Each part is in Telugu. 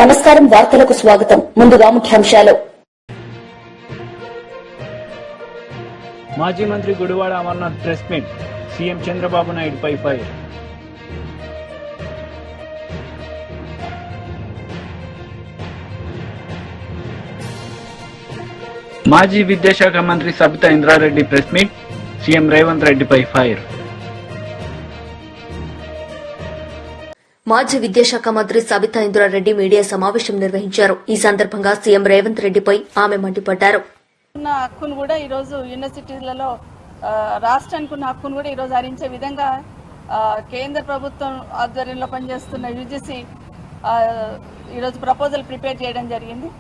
నమస్కారం. వార్తలకు స్వాగతం. ముందుగా ముఖ్యాంశాలు. మాజీ మంత్రి Gudivada Amarnath press meet. CM Chandrababu నాయుడుపై ఫైర్. మాజీ విద్యాశాఖ మంత్రి Sabitha Indra Reddy press meet. CM Revanth రెడ్డిపై ఫైర్. మాజీ విద్యాశాఖ మంత్రి సబితా ఇంద్రారెడ్డి మీడియా సమావేశం నిర్వహించారు. ఈ సందర్భంగా సీఎం రేవంత్ రెడ్డిపై ఆమె మండిపడ్డారు. హక్కును కూడా ఈరోజు యూనివర్సిటీలలో రాష్ట్రానికి ఉన్న హక్కును కూడా ఈరోజు హరించే విధంగా కేంద్ర ప్రభుత్వం ఆధ్వర్యంలో పనిచేస్తున్న యూజీసీ ఈరోజు ప్రపోజల్ ప్రిపేర్ చేయడం జరిగింది.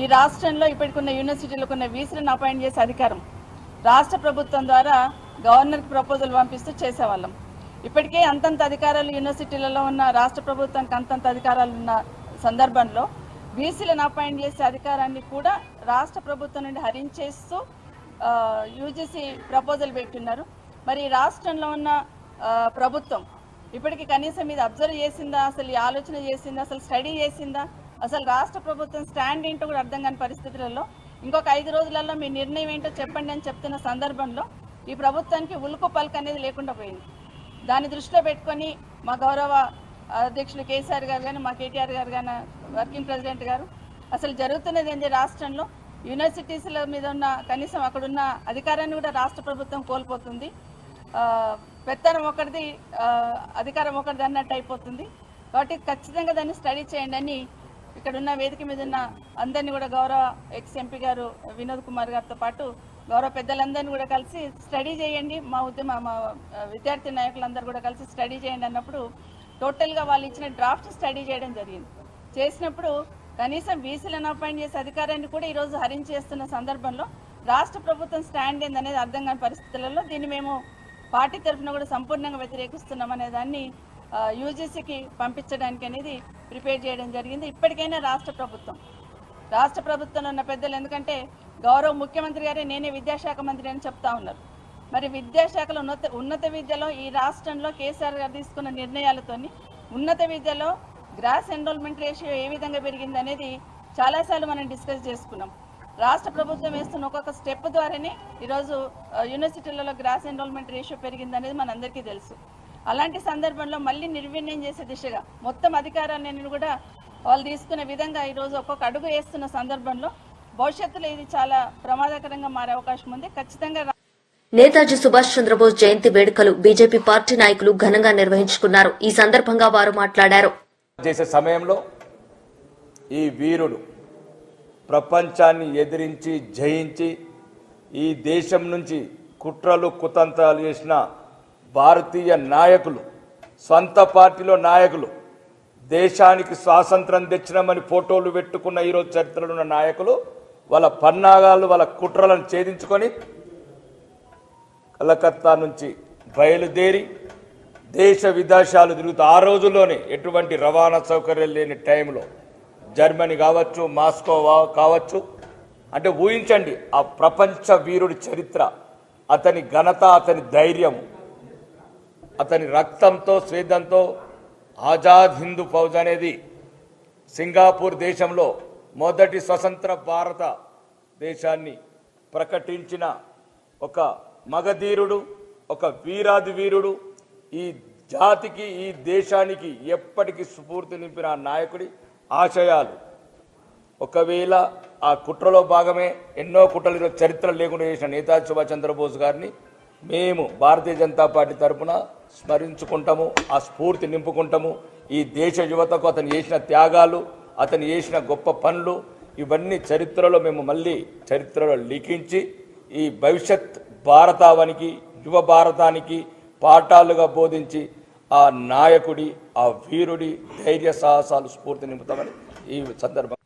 ఈ రాష్ట్రంలో ఇప్పటికున్న యూనివర్సిటీలకు ఉన్న వీసీలను అపాయింట్ చేసే అధికారం రాష్ట్ర ప్రభుత్వం ద్వారా గవర్నర్కి ప్రపోజల్ పంపిస్తూ చేసేవాళ్ళం. ఇప్పటికే అంతంత అధికారాలు యూనివర్సిటీలలో ఉన్న రాష్ట్ర ప్రభుత్వానికి అంతంత అధికారాలు ఉన్న సందర్భంలో బీసీలను అపాయింట్ చేసే అధికారాన్ని కూడా రాష్ట్ర ప్రభుత్వం నుండి హరించేస్తూ యూజీసీ ప్రపోజల్ పెట్టున్నారు. మరి రాష్ట్రంలో ఉన్న ప్రభుత్వం ఇప్పటికీ కనీసం ఇది అబ్జర్వ్ చేసిందా, అసలు ఆలోచన చేసిందా, అసలు స్టడీ చేసిందా, అసలు రాష్ట్ర ప్రభుత్వం స్టాండ్ ఏంటో కూడా అర్థం కాని పరిస్థితులలో ఇంకొక 5 రోజులలో మీ నిర్ణయం ఏంటో చెప్పండి అని చెప్తున్న సందర్భంలో ఈ ప్రభుత్వానికి ఉలుకు పలుకు అనేది లేకుండా పోయింది. దాన్ని దృష్టిలో పెట్టుకొని మా గౌరవ అధ్యక్షులు కేసీఆర్ గారు కానీ, మా కేటీఆర్ గారు కానీ, వర్కింగ్ ప్రెసిడెంట్ గారు అసలు జరుగుతున్నది ఏంటి, రాష్ట్రంలో యూనివర్సిటీస్ల మీద ఉన్న కనీసం అక్కడున్న అధికారాన్ని కూడా రాష్ట్ర ప్రభుత్వం కోల్పోతుంది. పెత్తనం ఒకటిది, అధికారం ఒకటిది అన్నట్టు అయిపోతుంది. కాబట్టి ఖచ్చితంగా దాన్ని స్టడీ చేయండి అని ఇక్కడున్న వేదిక మీద ఉన్న అందరినీ కూడా గౌరవ ఎక్స్ ఎంపీ గారు వినోద్ కుమార్ గారితో పాటు గౌరవ పెద్దలందరినీ కూడా కలిసి స్టడీ చేయండి, మా విద్యార్థి నాయకులందరూ కూడా కలిసి స్టడీ చేయండి అన్నప్పుడు టోటల్గా వాళ్ళు ఇచ్చిన డ్రాఫ్ట్ స్టడీ చేయడం జరిగింది. చేసినప్పుడు కనీసం బీసీలను అపాయింట్ చేసే అధికారాన్ని కూడా ఈరోజు హరించేస్తున్న సందర్భంలో రాష్ట్ర ప్రభుత్వం స్టాండ్ ఏందనేది అర్థం కాని పరిస్థితులలో దీన్ని మేము పార్టీ తరఫున కూడా సంపూర్ణంగా వ్యతిరేకిస్తున్నాం అనే దాన్ని యూజీసీకి పంపించడానికి అనేది ప్రిపేర్ చేయడం జరిగింది. ఇప్పటికైనా రాష్ట్ర ప్రభుత్వంలో ఉన్న పెద్దలు, ఎందుకంటే గౌరవ ముఖ్యమంత్రి గారే నేనే విద్యాశాఖ మంత్రి అని చెప్తా ఉన్నారు. మరి విద్యాశాఖలో ఉన్నత విద్యలో ఈ రాష్ట్రంలో కేసీఆర్ గారు తీసుకున్న నిర్ణయాలతోని ఉన్నత విద్యలో గ్రాస్ ఎన్రోల్మెంట్ రేషియో ఏ విధంగా పెరిగింది అనేది చాలాసార్లు మనం డిస్కస్ చేసుకున్నాం. రాష్ట్ర ప్రభుత్వం వేస్తున్న ఒక్కొక్క స్టెప్ ద్వారానే ఈరోజు యూనివర్సిటీలలో గ్రాస్ ఎన్రోల్మెంట్ రేషియో పెరిగింది అనేది మనందరికీ తెలుసు. అలాంటి సందర్భంలో మళ్ళీ నిర్వీర్యం చేసే దిశగా మొత్తం అధికారాన్ని కూడా వాళ్ళు తీసుకునే విధంగా ఈరోజు ఒక్కొక్క అడుగు వేస్తున్న సందర్భంలో భవిష్యత్తులో ఇది చాలా ప్రమాదకరంగా మారే అవకాశం ఉంది. ఖచ్చితంగా నేతాజీ సుభాష్ చంద్రబోస్ జయంతి వేడుకలు బీజేపీ పార్టీ నాయకులు ఘనంగా నిర్వహించుకున్నారు. ఈ సందర్భంగా వారు మాట్లాడారు. చేసే సమయంలో ఈ వీరుడు ప్రపంచాన్ని ఎదిరించి జయించి ఈ దేశం నుంచి కుట్రలు కుతంత్రాలు చేసిన భారతీయ నాయకులు, సొంత పార్టీలో నాయకులు, దేశానికి స్వాతంత్రం తెచ్చినామని ఫోటోలు పెట్టుకున్న ఈరోజు చరిత్రలో ఉన్న నాయకులు వాళ్ళ పన్నాగాలు, వాళ్ళ కుట్రలను ఛేదించుకొని కలకత్తా నుంచి బయలుదేరి దేశ విదేశాలు తిరుగుతూ ఆ రోజుల్లోనే ఎటువంటి రవాణా సౌకర్యం లేని టైంలో జర్మనీ కావచ్చు, మాస్కో కావచ్చు, అంటే ఊహించండి ఆ ప్రపంచ వీరుడి చరిత్ర, అతని ఘనత, అతని ధైర్యం, అతని రక్తంతో స్వేదంతో ఆజాద్ హిందూ ఫౌజ్ అనేది సింగపూర్ దేశంలో మొదటి స్వతంత్ర భారత దేశాన్ని ప్రకటించిన ఒక మగధీరుడు, ఒక వీరాది వీరుడు, ఈ జాతికి ఈ దేశానికి ఎప్పటికీ స్ఫూర్తి నింపిన నాయకుడి ఆశయాలు ఒకవేళ ఆ కుట్రలో భాగమే ఎన్నో కుట్రలు చరిత్ర లేకుండా చేసిన నేతాజీ సుభాష్ చంద్రబోస్ గారిని మేము భారతీయ జనతా పార్టీ తరఫున స్మరించుకుంటాము, ఆ స్ఫూర్తి నింపుకుంటాము. ఈ దేశ యువతకు అతను చేసిన త్యాగాలు, అతను చేసిన గొప్ప పనులు ఇవన్నీ చరిత్రలో మేము మళ్ళీ చరిత్రలో లిఖించి ఈ భవిష్యత్ భారతావనికి, యువ భారతానికి పాఠాలుగా బోధించి ఆ నాయకుడి, ఆ వీరుడి ధైర్య సాహసాలు స్ఫూర్తి నింపుతామని ఈ సందర్భంగా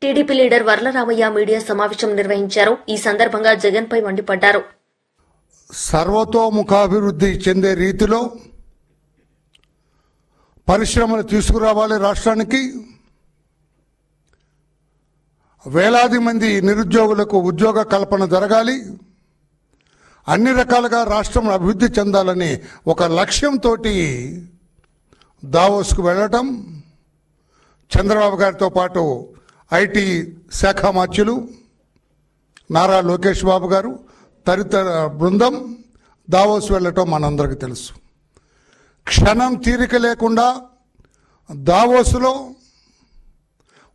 టీడీపీ లీడర్ వర్లరామయ్య మీడియా సమావేశం నిర్వహించారు. ఈ సందర్భంగా జగన్ పై మండిపడ్డారు. సర్వతోముఖాభివృద్ధి చెందే రీతిలో పరిశ్రమలు తీసుకురావాలి. రాష్ట్రానికి వేలాది మంది నిరుద్యోగులకు ఉద్యోగ కల్పన జరగాలి. అన్ని రకాలుగా రాష్ట్రం అభివృద్ధి చెందాలని ఒక లక్ష్యంతో దావోస్కు వెళ్ళటం, చంద్రబాబు గారితో పాటు ఐటీ శాఖ మంత్రులు నారా లోకేష్ బాబు గారు తదితర బృందం దావోస్ వెళ్ళటం మనందరికీ తెలుసు. క్షణం తీరిక లేకుండా దావోసులో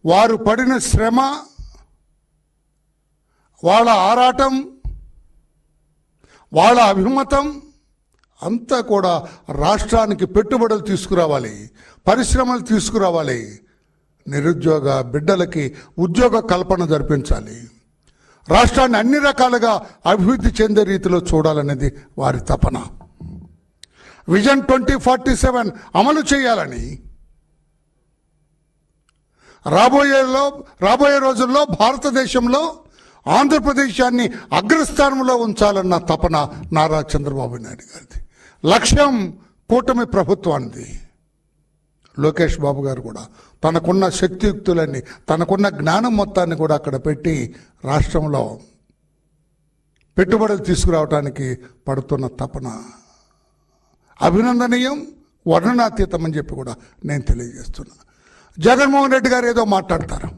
వారు పడిన శ్రమ, వాళ్ళ ఆరాటం, వాళ్ళ అభిమతం అంతా కూడా రాష్ట్రానికి పెట్టుబడులు తీసుకురావాలి, పరిశ్రమలు తీసుకురావాలి, నిరుద్యోగ బిడ్డలకి ఉద్యోగ కల్పన జరిపించాలి, రాష్ట్రాన్ని అన్ని రకాలుగా అభివృద్ధి చెందే రీతిలో చూడాలనేది వారి తపన. విజన్ 2047 అమలు చేయాలని రాబోయే రోజుల్లో భారతదేశంలో ఆంధ్రప్రదేశాన్ని అగ్రస్థానంలో ఉంచాలన్న తపన నారా చంద్రబాబు నాయుడు గారిది. లక్ష్యం కూటమి ప్రభుత్వానికి. లోకేష్ బాబు గారు కూడా తనకున్న శక్తియుక్తులన్నీ, తనకున్న జ్ఞానం మొత్తాన్ని కూడా అక్కడ పెట్టి రాష్ట్రంలో పెట్టుబడులు తీసుకురావడానికి పడుతున్న తపన అభినందనీయం, వర్ణనాతీతం అని చెప్పి కూడా నేను తెలియజేస్తున్నా. జగన్మోహన్ రెడ్డి గారు ఏదో మాట్లాడతారు.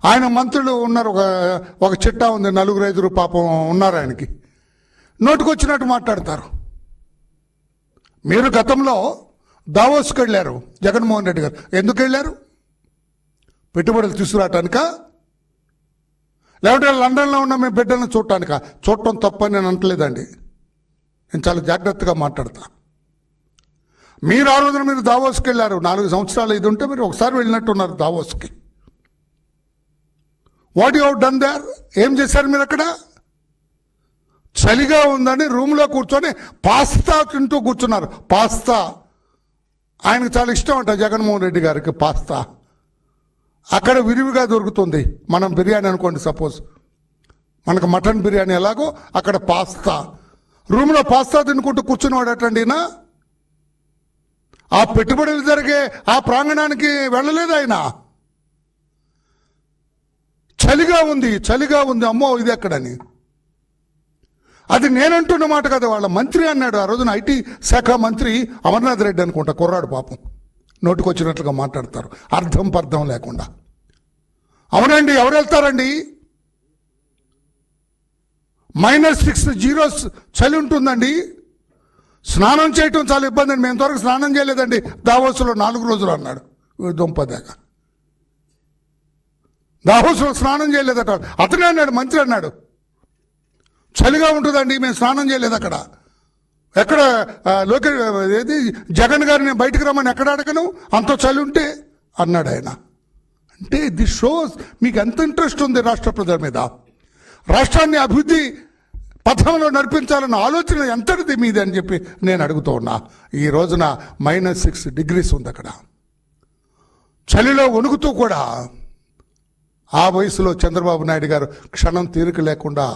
ఆయన మంత్రులు ఉన్నారు, ఒక చిట్టా ఉంది, 4-5 పాపం ఉన్నారు ఆయనకి, నోటుకొచ్చినట్టు మాట్లాడతారు. మీరు గతంలో దావోస్కి వెళ్ళారు, జగన్మోహన్ రెడ్డి గారు ఎందుకు వెళ్ళారు? పెట్టుబడులు తీసుకురావటానికా, లేకపోతే లండన్లో ఉన్న మీ బిడ్డలను చూడటానికా? చూడటం తప్పని నేను అంటలేదండి, నేను చాలా జాగ్రత్తగా మాట్లాడతా. మీరు ఆ రోజున మీరు దావోస్కి వెళ్ళారు, 4 సంవత్సరాలు ఇది ఉంటే మీరు ఒకసారి వెళ్ళినట్టున్నారు దావోస్కి. What you have done there? ఏం చేశారు మీరు అక్కడ? చలిగా ఉందని రూమ్లో కూర్చొని పాస్తా తింటూ కూర్చున్నారు. పాస్తా ఆయనకు చాలా ఇష్టం అంట జగన్మోహన్ రెడ్డి గారికి పాస్తా. అక్కడ విరివిగా దొరుకుతుంది. మనం బిర్యానీ అనుకోండి, సపోజ్ మనకు మటన్ బిర్యానీ ఎలాగో అక్కడ పాస్తా. రూమ్లో పాస్తా తినుకుంటూ కూర్చునేవాడు అటండినా. ఆ పెట్టుబడులు జరిగే ఆ ప్రాంగణానికి వెళ్ళలేదు ఆయన. చలిగా ఉంది అమ్మో ఇది ఎక్కడని. అది నేనంటున్న మాట కదా, వాళ్ళ మంత్రి అన్నాడు ఆ రోజున. ఐటీ శాఖ మంత్రి అమర్నాథ్ రెడ్డి అనుకుంటా, కుర్రాడు పాపం, నోటికొచ్చినట్లుగా మాట్లాడతారు అర్థం పర్థం లేకుండా. అవునండి, ఎవరు వెళ్తారండి? -6 చలి ఉంటుందండి. స్నానం చేయటం చాలా ఇబ్బంది అండి. మేము ఇంతవరకు స్నానం చేయలేదండి దావోసులో 4 రోజులు అన్నాడు. దుంపదాక దావోసులో స్నానం చేయలేదట. అతనే అన్నాడు, మంత్రి అన్నాడు, చలిగా ఉంటుందండి, మేము స్నానం చేయలేదు అక్కడ. ఎక్కడ ఏది జగన్ గారిని బయటకు రమ్మని ఎక్కడ అడగను, అంత చలి ఉంటే అన్నాడు ఆయన. అంటే దిస్ షోస్ మీకు ఎంత ఇంట్రెస్ట్ ఉంది రాష్ట్ర ప్రజల మీద. రాష్ట్రాన్ని అభివృద్ధి పథంలో నడిపించాలన్న ఆలోచన ఎంతటిది మీది అని చెప్పి నేను అడుగుతూ ఉన్నా. ఈ రోజున -6 ఉంది అక్కడ. చలిలో వణుకుతూ కూడా ఆ వయసులో చంద్రబాబు నాయుడు గారు క్షణం తీరిక లేకుండా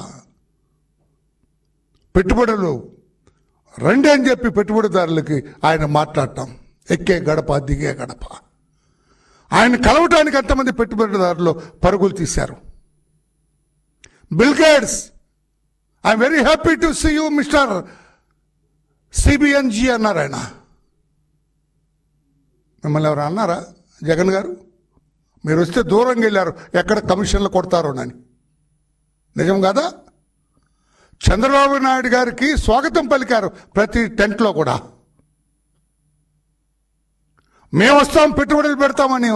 పెట్టుబడులు రండి అని చెప్పి పెట్టుబడిదారులకి ఆయన మాట్లాడటం, ఎక్కే గడప దిగే గడప. ఆయన కలవటానికి ఎంతమంది పెట్టుబడిదారులు పరుగులు తీశారు. Bill Gates, I'm very happy to see you mister CBNG అన్నారు ఆయన. మిమ్మల్ని ఎవరు అన్నారా? జగన్ గారు మీరు వస్తే దూరంగా వెళ్ళారు, ఎక్కడ కమిషన్లు కొడతారోనని. నిజం కాదా? చంద్రబాబు నాయుడు గారికి స్వాగతం పలికారు ప్రతి టెంట్లో కూడా. మేము వస్తాం, పెట్టుబడులు పెడతామని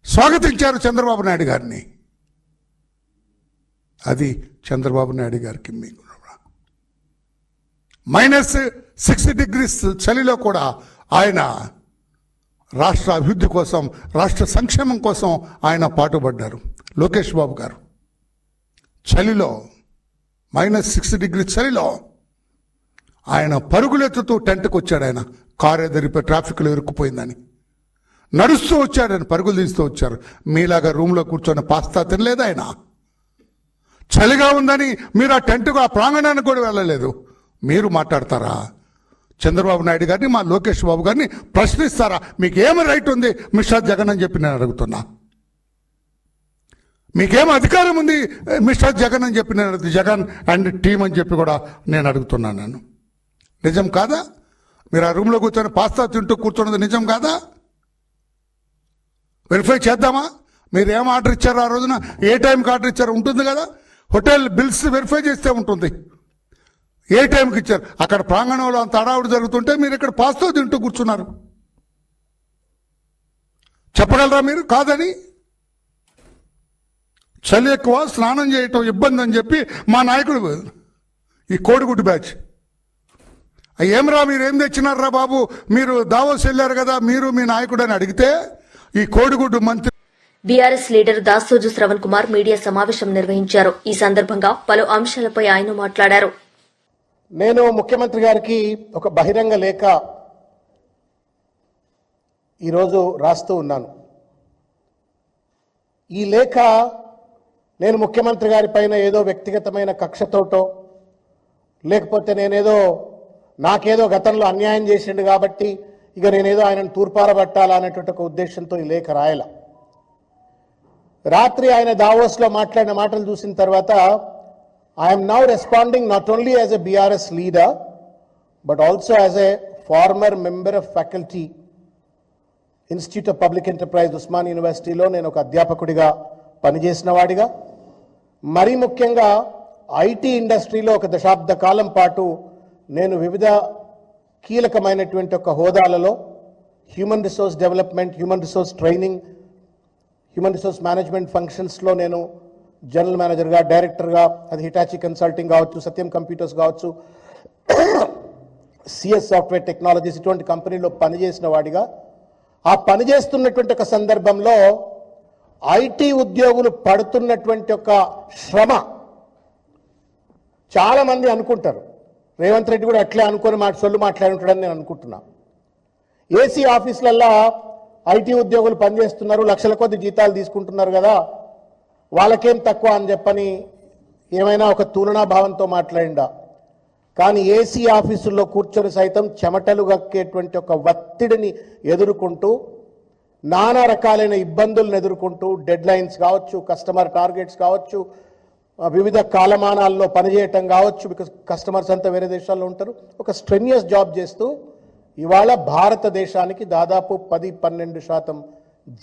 స్వాగతించారు చంద్రబాబు నాయుడు గారిని. అది చంద్రబాబు నాయుడు గారికి మీకు -6 చలిలో కూడా ఆయన రాష్ట్ర అభివృద్ధి కోసం, రాష్ట్ర సంక్షేమం కోసం ఆయన పాటుపడ్డారు. లోకేష్ బాబు గారు చలిలో -6 చలిలో ఆయన పరుగులెత్తుతూ టెంట్కి వచ్చాడు. ఆయన కారు ఎదిరిపోయి ట్రాఫిక్లో ఇరుక్కుపోయిందని నడుస్తూ వచ్చాడు, ఆయన పరుగులు తీస్తూ వచ్చారు. మీలాగా రూమ్లో కూర్చొని పాస్తా తినలేదు ఆయన. చలిగా ఉందని మీరు ఆ టెంట్కు, ఆ ప్రాంగణానికి కూడా వెళ్ళలేదు. మీరు మాట్లాడతారా? చంద్రబాబు నాయుడు గారిని, మా లోకేష్ బాబు గారిని ప్రశ్నిస్తారా? మీకు ఏమి రైట్ ఉంది మిస్టర్ జగన్ అని చెప్పి నేను అడుగుతున్నా. మీకేం అధికారం ఉంది మిస్టర్ జగన్ అని చెప్పి నేను జగన్ అండ్ టీమ్ అని చెప్పి కూడా నేను అడుగుతున్నాను. నేను నిజం కాదా? మీరు ఆ రూమ్లో కూర్చొని పాస్తా తింటూ కూర్చున్నది నిజం కాదా? వెరిఫై చేద్దామా? మీరు ఏం ఆర్డర్ ఇచ్చారో ఆ రోజున, ఏ టైంకి ఆర్డర్ ఇచ్చారో ఉంటుంది కదా. హోటల్ బిల్స్ వెరిఫై చేస్తే ఉంటుంది ఏ టైంకి ఇచ్చారు. అక్కడ ప్రాంగణంలో అంత హడావుడి జరుగుతుంటే మీరు ఇక్కడ పాస్తో తింటూ కూర్చున్నారు. చెప్పగలరా మీరు కాదని? చలి ఎక్కువ, స్నానం చేయటం ఇబ్బంది అని చెప్పి మా నాయకుడు, ఈ కోడిగుడ్డు బ్యాచ్, ఏమరా మీరు ఏం తెచ్చినారా బాబు, మీరు దావోస్ వెళ్ళారు కదా మీరు మీ నాయకుడు అని అడిగితే ఈ కోడిగుడ్డు మంత్రి BRS leader Dasoju Shravan Kumar media సమావేశం నిర్వహించారు. ఈ సందర్భంగా పలు అంశాలపై ఆయన మాట్లాడారు. నేను ముఖ్యమంత్రి గారికి ఒక బహిరంగ లేఖ ఈరోజు రాస్తూ ఉన్నాను. ఈ లేఖ నేను ముఖ్యమంత్రి గారి పైన ఏదో వ్యక్తిగతమైన కక్షతోటో, లేకపోతే నాకేదో గతంలో అన్యాయం చేసిండు కాబట్టి ఇక నేనేదో ఆయనను తూర్పారబట్టాలా అనేటువంటి ఒక ఉద్దేశంతో ఈ లేఖ రాయాల. రాత్రి ఆయన దావోస్లో మాట్లాడిన మాటలు చూసిన తర్వాత I am now responding not only as a BRS leader, but also as a former member of faculty, Institute of Public Enterprise, Usman University లో నేను ఒక అధ్యాపకుడిగా పనిచేసిన వాడిగా, మరీ ముఖ్యంగా ఐటీ ఇండస్ట్రీలో ఒక దశాబ్ద కాలం పాటు నేను వివిధ కీలకమైనటువంటి ఒక హోదాలలో human resource development, human resource training, human resource management ఫంక్షన్స్లో నేను జనరల్ మేనేజర్గా, డైరెక్టర్గా, అది హిటాచి కన్సల్టింగ్ కావచ్చు, సత్యం కంప్యూటర్స్ కావచ్చు, సిఎస్ సాఫ్ట్వేర్ టెక్నాలజీస్, ఇటువంటి కంపెనీలో పనిచేసిన వాడిగా, ఆ పనిచేస్తున్నటువంటి ఒక సందర్భంలో ఐటీ ఉద్యోగులు పడుతున్నటువంటి ఒక శ్రమ చాలా మంది అనుకుంటారు. రేవంత్ రెడ్డి కూడా అట్లే అనుకుని సొల్లు మాట్లాడుంటాడని నేను అనుకుంటున్నా. ఏసీ ఆఫీసులల్లో ఐటీ ఉద్యోగులు పనిచేస్తున్నారు, లక్షల కొద్ది జీతాలు తీసుకుంటున్నారు కదా, వాళ్ళకేం తక్కువ అని చెప్పని ఏమైనా ఒక తులనా భావంతో మాట్లాడిండా. కానీ ఏసీ ఆఫీసుల్లో కూర్చొని సైతం చెమటలు గక్కేటువంటి ఒక ఒత్తిడిని ఎదుర్కొంటూ, నానా రకాలైన ఇబ్బందులను ఎదుర్కొంటూ, డెడ్ లైన్స్ కావచ్చు, కస్టమర్ టార్గెట్స్ కావచ్చు, వివిధ కాలమానాల్లో పనిచేయటం కావచ్చు, బికాస్ కస్టమర్స్ అంతా వేరే దేశాల్లో ఉంటారు, ఒక స్ట్రెన్యూస్ జాబ్ చేస్తూ ఇవాళ భారతదేశానికి దాదాపు 10-12%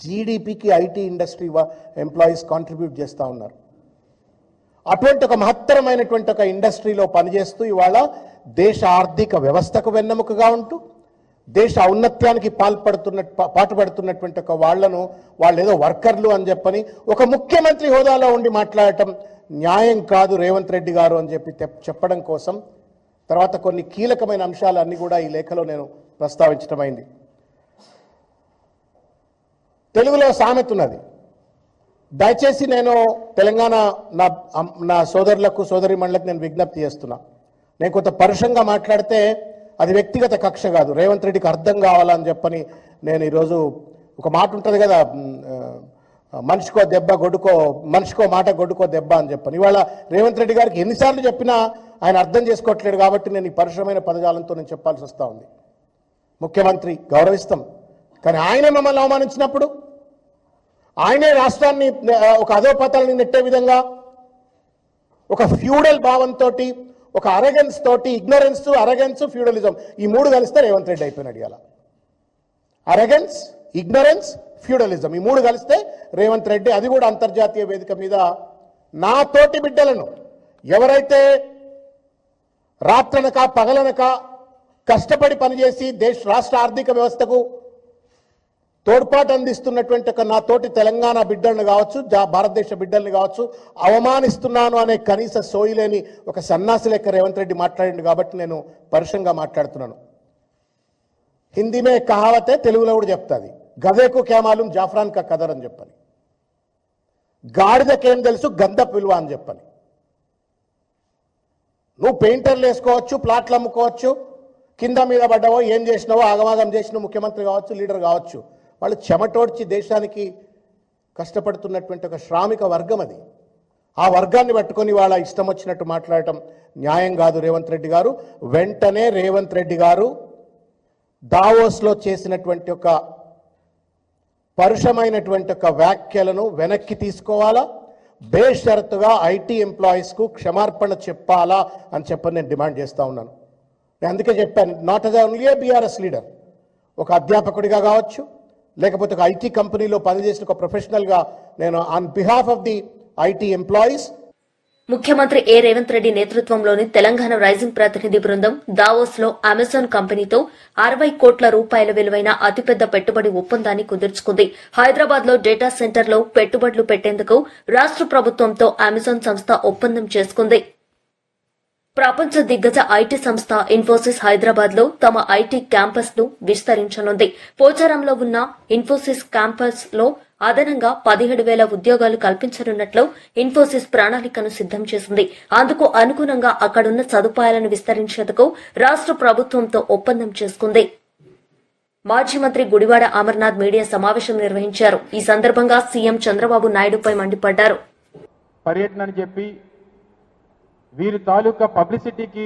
జీడిపికి ఐటీ ఇండస్ట్రీ ఎంప్లాయీస్ కాంట్రిబ్యూట్ చేస్తూ ఉన్నారు. అటువంటి ఒక మహత్తరమైనటువంటి ఒక ఇండస్ట్రీలో పనిచేస్తూ ఇవాళ దేశ ఆర్థిక వ్యవస్థకు వెన్నెముకగా ఉంటూ దేశ ఔన్నత్యానికి పాటుపడుతున్నటువంటి ఒక వాళ్ళు ఏదో వర్కర్లు అని చెప్పని ఒక ముఖ్యమంత్రి హోదాలో ఉండి మాట్లాడటం న్యాయం కాదు రేవంత్ రెడ్డి గారు అని చెప్పడం కోసం తర్వాత కొన్ని కీలకమైన అంశాలన్నీ కూడా ఈ లేఖలో నేను ప్రస్తావించడమైంది. తెలుగులో సామెత ఉన్నది, దయచేసి నేను తెలంగాణ నా సోదరులకు సోదరీమణులకు నేను విజ్ఞప్తి చేస్తున్నా. నేను కొంత పరుషంగా మాట్లాడితే అది వ్యక్తిగత కక్ష కాదు, రేవంత్ రెడ్డికి అర్థం కావాలని చెప్పని నేను ఈరోజు ఒక మాట ఉంటుంది కదా, మనిషికో దెబ్బ గొడ్డుకో, మనిషికో మాట గొడ్డుకో దెబ్బ అని చెప్పని. ఇవాళ రేవంత్ రెడ్డి గారికి ఎన్నిసార్లు చెప్పినా ఆయన అర్థం చేసుకోవట్లేడు కాబట్టి నేను ఈ పరుషమైన పదజాలంతో నేను చెప్పాల్సి వస్తూ ఉంది. ముఖ్యమంత్రి గౌరవిస్తాం, కానీ ఆయనే మమ్మల్ని అవమానించినప్పుడు, ఆయనే రాష్ట్రాన్ని ఒక అధోపతాలని నెట్టే విధంగా ఒక ఫ్యూడల్ భావంతో, ఒక అరగెన్స్ తోటి, ఇగ్నరెన్స్, అరగెన్స్, ఫ్యూడలిజం ఈ మూడు కలిస్తే రేవంత్ రెడ్డి అయిపోయినాడు. ఇవాళ అరగెన్స్, ఇగ్నరెన్స్, ఫ్యూడలిజం ఈ మూడు కలిస్తే రేవంత్ రెడ్డి, అది కూడా అంతర్జాతీయ వేదిక మీద నా తోటి బిడ్డలను ఎవరైతే రాత్రనక పగలనక కష్టపడి పనిచేసి రాష్ట్ర ఆర్థిక వ్యవస్థకు తోడ్పాటు అందిస్తున్నటువంటి ఒక నా తోటి తెలంగాణ బిడ్డలను కావచ్చు, భారతదేశ బిడ్డల్ని కావచ్చు అవమానిస్తున్నాను అనే కనీస సోయిలేని ఒక సన్నాసి లెక్క రేవంత్ రెడ్డి మాట్లాడిండు కాబట్టి నేను పరుషంగా మాట్లాడుతున్నాను. హిందీమే కహావతే, తెలుగులో కూడా చెప్తుంది, గదేకు క్యా మాలూం జాఫ్రాన్ కా కదర్ అని చెప్పని, గాడిదకేం తెలుసు గంధపు విలువ అని చెప్పని. నువ్వు పెయింటర్లు వేసుకోవచ్చు, ప్లాట్లు అమ్ముకోవచ్చు, కింద మీద పడ్డావో ఏం చేసినావో ఆగమాగం చేసినావు, ముఖ్యమంత్రి కావచ్చు, లీడర్ కావచ్చు, వాళ్ళు చెమటోడ్చి దేశానికి కష్టపడుతున్నటువంటి ఒక శ్రామిక వర్గం అది. ఆ వర్గాన్ని పట్టుకొని వాళ్ళ ఇష్టం వచ్చినట్టు మాట్లాడటం న్యాయం కాదు రేవంత్ రెడ్డి గారు. వెంటనే రేవంత్ రెడ్డి గారు దావోస్లో చేసినటువంటి ఒక పరుషమైనటువంటి ఒక వ్యాఖ్యలను వెనక్కి తీసుకోవాలా, బేషరతుగా ఐటీ ఎంప్లాయీస్కు క్షమార్పణ చెప్పాలా అని చెప్పని నేను డిమాండ్ చేస్తూ ఉన్నాను. నేను అందుకే చెప్పాను, not as only A BRS leader, ఒక అధ్యాపకుడిగా కావచ్చు, లేకపోతే ఒక ఐటీ కంపెనీలో పనిచేసిన ఒక ప్రొఫెషనల్గా నేను on behalf of the IT employees ముఖ్యమంత్రి రేవంత్ రెడ్డి నేతృత్వంలోని తెలంగాణ రైజింగ్ ప్రతినిధి బృందం దావోస్ లో అమెజాన్ కంపెనీతో 60 కోట్ల రూపాయల విలువైన అతిపెద్ద పెట్టుబడి ఒప్పందాన్ని కుదుర్చుకుంది. హైదరాబాద్ లో డేటా సెంటర్లో పెట్టుబడులు పెట్టేందుకు రాష్ట ప్రభుత్వంతో అమెజాన్ సంస్థ ఒప్పందం చేసుకుంది. ప్రపంచ దిగ్గజ ఐటీ సంస్థ ఇన్ఫోసిస్ హైదరాబాద్ లో తమ ఐటీ క్యాంపస్ ను విస్తరించనుంది. పోచారంలో ఉన్న ఇన్ఫోసిస్ క్యాంపస్ లో అదనంగా 17,000 ఉద్యోగాలు కల్పించనున్నట్లు ఇన్ఫోసిస్ ప్రణాళికను సిద్దం చేసింది. అందుకు అనుగుణంగా అక్కడున్న సదుపాయాలను విస్తరించేందుకు రాష్ట ప్రభుత్వంతో ఒప్పందం చేసుకుంది. మాజీ మంత్రి గుడివాడ అమర్నాథ్ మీడియా సమావేశం నిర్వహించారు. ఈ సందర్భంగా సీఎం చంద్రబాబు నాయుడుపై మండిపడ్డారు. పర్యటన అని చెప్పి వీరి తాలూకా పబ్లిసిటీకి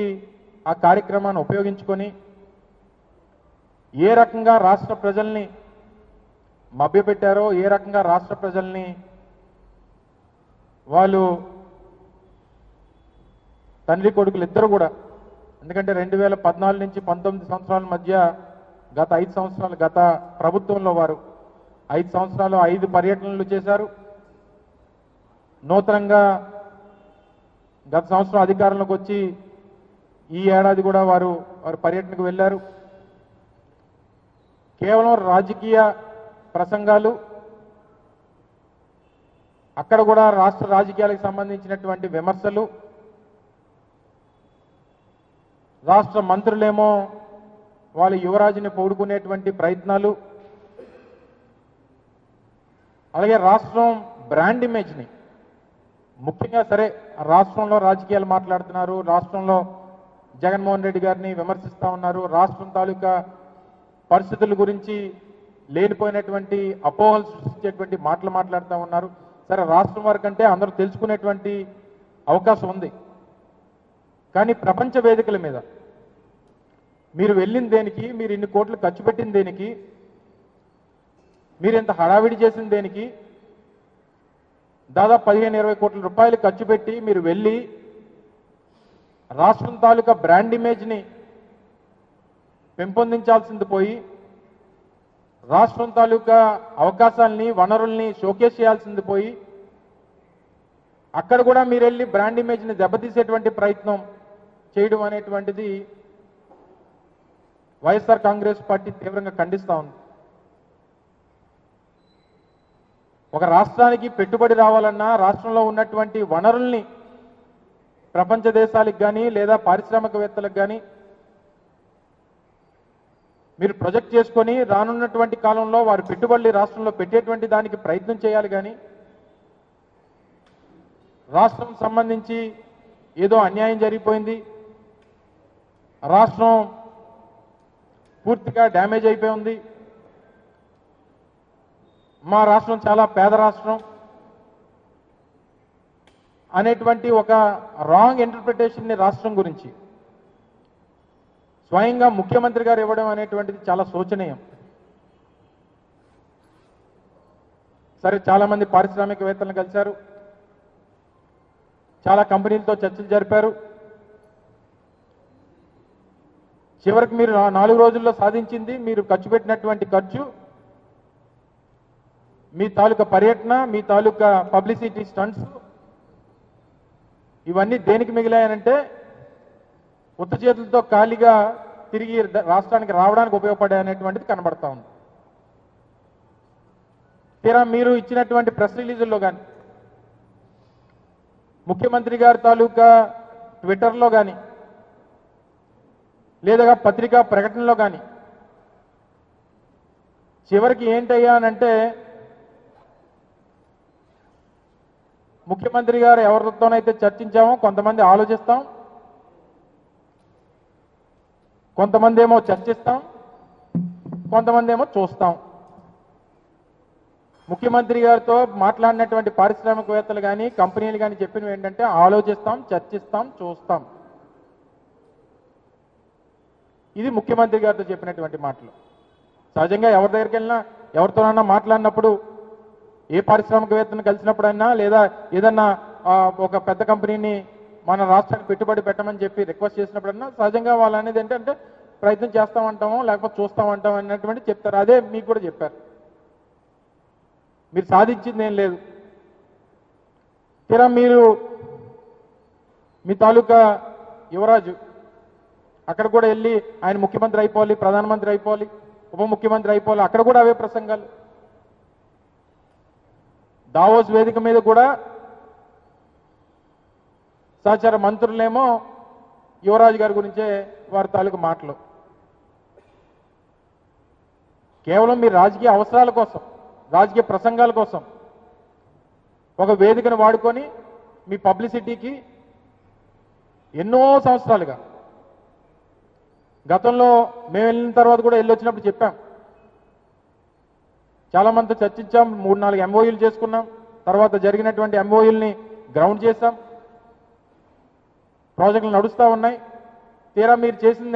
ఆ కార్యక్రమాన్ని ఉపయోగించుకొని ఏ రకంగా రాష్ట్ర ప్రజల్ని మభ్యపెట్టారో, ఏ రకంగా రాష్ట్ర ప్రజల్ని వాళ్ళు తండ్రి కొడుకులు ఇద్దరు కూడా, ఎందుకంటే 2014 నుంచి 19 సంవత్సరాల మధ్య గత 5 సంవత్సరాలు గత ప్రభుత్వంలో వారు 5 సంవత్సరాలు 5 పర్యటనలు చేశారు. నూతనంగా గత సంవత్సరం అధికారంలోకి వచ్చి ఈ ఏడాది కూడా వారు పర్యటనకు వెళ్లారు. కేవలం రాజకీయ ప్రసంగాలు, అక్కడ కూడా రాష్ట్ర రాజకీయాలకు సంబంధించినటువంటి విమర్శలు, రాష్ట్ర మంత్రులేమో వాళ్ళ యువరాజుని పొగుడుకునేటువంటి ప్రయత్నాలు, అలాగే రాష్ట్రం బ్రాండ్ ఇమేజ్ని ముఖ్యంగా సరే రాష్ట్రంలో రాజకీయాలు మాట్లాడుతున్నారు, రాష్ట్రంలో జగన్మోహన్ రెడ్డి గారిని విమర్శిస్తూ ఉన్నారు, రాష్ట్రం తాలూకా పరిస్థితుల గురించి లేనిపోయినటువంటి అపోహలు సృష్టించేటువంటి మాటలు మాట్లాడుతూ ఉన్నారు. సరే, రాష్ట్రం వరకు అంటే అందరూ తెలుసుకునేటువంటి అవకాశం ఉంది. కానీ ప్రపంచ వేదికల మీద మీరు వెళ్ళిన దేనికి, మీరు ఇన్ని కోట్లు ఖర్చు పెట్టిన దేనికి, మీరు ఇంత హడావిడి చేసిన దేనికి, దాదాపు 15-20 కోట్ల రూపాయలు ఖర్చు పెట్టి మీరు వెళ్ళి రాష్ట్రం తాలూకా బ్రాండ్ ఇమేజ్ని పెంపొందించాల్సింది పోయి రాష్ట్రం తాలూకా అవకాశాలని, వనరుల్ని షోకేస్ చేయాల్సింది పోయి అక్కడ కూడా మీరు వెళ్ళి బ్రాండ్ ఇమేజ్ని దెబ్బతీసేటువంటి ప్రయత్నం చేయడం అనేటువంటిది వైఎస్ఆర్ కాంగ్రెస్ పార్టీ తీవ్రంగా ఖండిస్తూ ఉంది. ఒక రాష్ట్రానికి పెట్టుబడి రావాలన్నా రాష్ట్రంలో ఉన్నటువంటి వనరుల్ని ప్రపంచ దేశాలకు కానీ లేదా పారిశ్రామికవేత్తలకు కానీ మీరు ప్రొజెక్ట్ చేసుకొని రానున్నటువంటి కాలంలో వారు పెట్టుబడులు రాష్ట్రంలో పెట్టేటువంటి దానికి ప్రయత్నం చేయాలి. కానీ రాష్ట్రం సంబంధించి ఏదో అన్యాయం జరిగిపోయింది, రాష్ట్రం పూర్తిగా డ్యామేజ్ అయిపోయి ఉంది, మా రాష్ట్రం చాలా పేద రాష్ట్రం అనేటువంటి ఒక రాంగ్ ఇంటర్ప్రిటేషన్ని రాష్ట్రం గురించి స్వయంగా ముఖ్యమంత్రి గారు ఇవ్వడం అనేటువంటిది చాలా శోచనీయం. సరే, చాలామంది పారిశ్రామికవేత్తలను కలిశారు, చాలా కంపెనీలతో చర్చలు జరిపారు. చివరికి మీరు 4 రోజుల్లో సాధించింది, మీరు ఖర్చు పెట్టినటువంటి ఖర్చు, మీ తాలూకా పర్యటన, మీ తాలూకా పబ్లిసిటీ స్టంట్స్, ఇవన్నీ దేనికి మిగిలాయనంటే ఉత్త చేతులతో ఖాళీగా తిరిగి రాష్ట్రానికి రావడానికి ఉపయోగపడాయనేటువంటిది కనబడతా ఉంది. తీరా మీరు ఇచ్చినటువంటి ప్రెస్ రిలీజుల్లో కానీ, ముఖ్యమంత్రి గారి తాలూకా ట్విట్టర్లో కానీ, లేదా పత్రికా ప్రకటనలో కానీ చివరికి ఏంటయ్యా అనంటే ముఖ్యమంత్రి గారు ఎవరితోనైతే చర్చించామో కొంతమంది ఆలోచిస్తాం, కొంతమంది ఏమో చర్చిస్తాం, కొంతమంది ఏమో చూస్తాం. ముఖ్యమంత్రి గారితో మాట్లాడినటువంటి పారిశ్రామికవేత్తలు కానీ కంపెనీలు కానీ చెప్పినవి ఏంటంటే ఆలోచిస్తాం, చర్చిస్తాం, చూస్తాం. ఇది ముఖ్యమంత్రి గారితో చెప్పినటువంటి మాటలు. సహజంగా ఎవరి దగ్గరికి వెళ్ళినా ఎవరితోనన్నా మాట్లాడినప్పుడు, ఏ పారిశ్రామికవేత్తను కలిసినప్పుడైనా లేదా ఏదన్నా ఒక పెద్ద కంపెనీని మన రాష్ట్రానికి పెట్టుబడి పెట్టమని చెప్పి రిక్వెస్ట్ చేసినప్పుడన్నా సహజంగా వాళ్ళు అనేది ఏంటంటే ప్రయత్నం చేస్తామంటామో లేకపోతే చూస్తామంటాం అన్నటువంటి చెప్తారు. అదే మీకు కూడా చెప్పారు. మీరు సాధించింది ఏం లేదు. తీరా మీరు మీ తాలూకా యువరాజు అక్కడ కూడా వెళ్ళి ఆయన ముఖ్యమంత్రి అయిపోవాలి, ప్రధానమంత్రి అయిపోవాలి, ఉప ముఖ్యమంత్రి అయిపోవాలి, అక్కడ కూడా అవే ప్రసంగాలు. దావోస్ వేదిక మీద కూడా సహచార మంత్రులేమో యువరాజు గారి గురించే వారి తాలూకు మాటలు. కేవలం మీ రాజకీయ అవసరాల కోసం, రాజకీయ ప్రసంగాల కోసం ఒక వేదికను వాడుకొని మీ పబ్లిసిటీకి ఎన్నో సంవత్సరాలుగా, గతంలో మేము వెళ్ళిన తర్వాత కూడా వెళ్ళొచ్చినప్పుడు చెప్పాం, చాలా మందితో చర్చించాం, 3-4 ఎంఓయూలు చేసుకున్నాం, తర్వాత జరిగినటువంటి ఎంఓయూల్ని గ్రౌండ్ చేశాం, ప్రాజెక్టులు నడుస్తూ ఉన్నాయి. తీరా మీరు చేసింది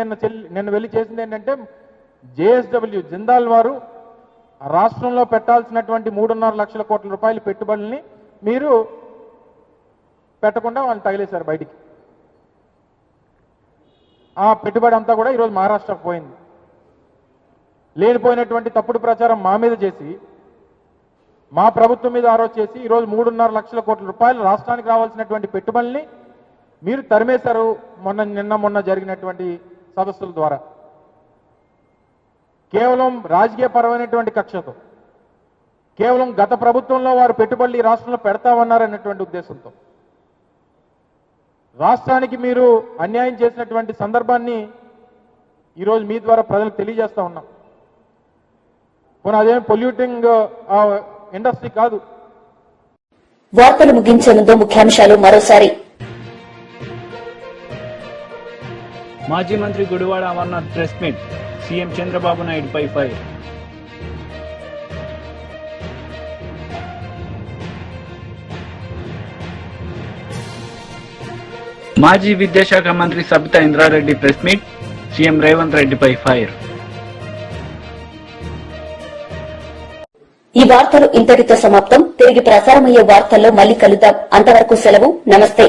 నిన్న వెళ్ళి చేసింది ఏంటంటే జేఎస్డబ్ల్యూ జిందాల్ వారు రాష్ట్రంలో పెట్టాల్సినటువంటి 3.5 లక్షల కోట్ల రూపాయల పెట్టుబడుల్ని మీరు పెట్టకుండా వాళ్ళు తగిలేశారు బయటికి. ఆ పెట్టుబడి అంతా కూడా ఈరోజు మహారాష్ట్రకు పోయింది. లేనిపోయినటువంటి తప్పుడు ప్రచారం మా మీద చేసి, మా ప్రభుత్వం మీద ఆరోజు చేసి ఈరోజు 3.5 లక్షల కోట్ల రూపాయలు రాష్ట్రానికి రావాల్సినటువంటి పెట్టుబడుల్ని మీరు తరిమేశారు మొన్న జరిగినటువంటి సదస్సుల ద్వారా. కేవలం రాజకీయ పరమైనటువంటి కక్షతో, కేవలం గత ప్రభుత్వంలో వారు పెట్టుబడులు ఈ రాష్ట్రంలో పెడతామన్నారనేటువంటి ఉద్దేశంతో రాష్ట్రానికి మీరు అన్యాయం చేసినటువంటి సందర్భాన్ని ఈరోజు మీ ద్వారా ప్రజలకు తెలియజేస్తా ఉన్నాం. పోనీ అదేం పొల్యూటింగ్ ఇండస్ట్రీ కాదు. వార్తలు ముగించే ముందు ముఖ్యాంశాలు మరోసారి. మాజీ మంత్రి Gudivada Amarnath press meet, CM Chandrababu నాయుడుపై ఫైర్. మాజీ విద్యాశాఖ మంత్రి Sabitha Indra Reddy press meet, CM Revanth రెడ్డిపై ఫైర్. ఈ వార్తలు ఇంతటితో సమాప్తం. తిరిగి ప్రసారమయ్యే వార్తల్లో మళ్లీ కలుద్దాం. అంతవరకు సెలవు. నమస్తే.